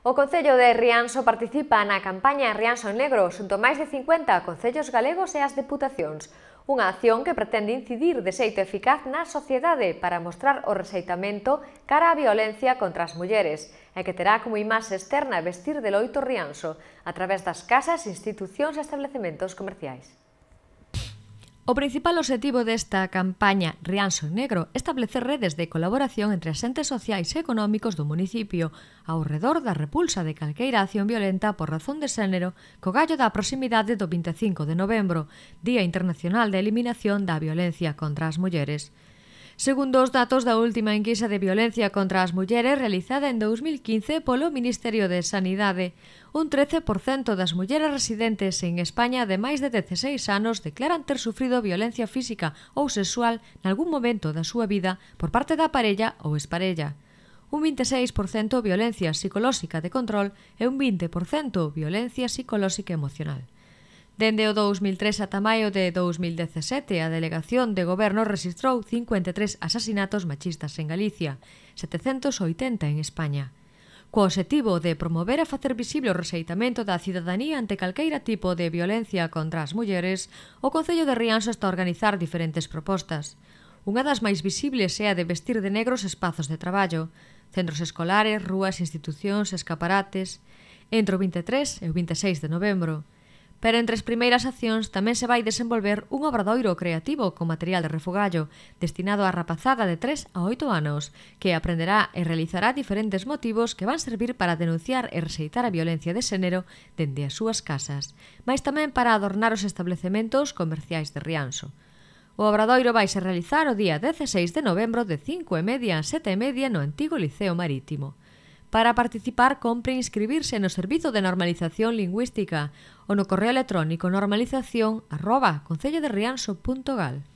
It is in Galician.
O Concello de Rianxo participa na campaña Rianxo en Negro xunto a máis de 50 concellos galegos e as deputacións. Unha acción que pretende incidir de xeito eficaz na sociedade para mostrar o rexeitamento cara á violencia contra as mulleres e que terá como imaxe externa vestir de loito Rianxo a través das casas, institucións e establecementos comerciais. O principal obxectivo desta campaña Rianxo en Negro é establecer redes de colaboración entre as entes sociais e económicos do municipio ao redor da repulsa de calqueira acción violenta por razón de xénero co gallo da proximidade do 25 de novembro, Día Internacional de Eliminación da Violencia contra as Mulleres. Segundo os datos da última enquisa de violencia contra as mulleres realizada en 2015 polo Ministerio de Sanidade, un 13% das mulleres residentes en España de máis de 16 anos declaran ter sufrido violencia física ou sexual nalgún momento da súa vida por parte da parella ou exparella. Un 26% violencia psicolóxica de control e un 20% violencia psicolóxica emocional. Dende o 2003 ata maio de 2017, a Delegación de Goberno rexistrou 53 asasinatos machistas en Galicia, 780 en España. Co obxectivo de promover e facer visible o rexeitamento da cidadanía ante calqueira tipo de violencia contra as mulleres, o Concello de Rianxo está a organizar diferentes propostas. Unha das máis visibles é a de vestir de negro os espazos de traballo, centros escolares, rúas, institucións, escaparates, entre o 23 e o 26 de novembro. Pero entre as primeiras accións tamén se vai desenvolver un obradoiro creativo con material de refogallo destinado á rapazada de 3 a 8 anos, que aprenderá e realizará diferentes motivos que van servir para denunciar e rexeitar a violencia de xénero dende as súas casas, mais tamén para adornar os establecementos comerciais de Rianxo. O obradoiro vai se realizar o día 16 de novembro de 5:30 a 7:30 no antigo Liceo Marítimo. Para participar, compre inscribirse no Servizo de Normalización Lingüística ou no correo electrónico normalización@concelloderrianxo.gal.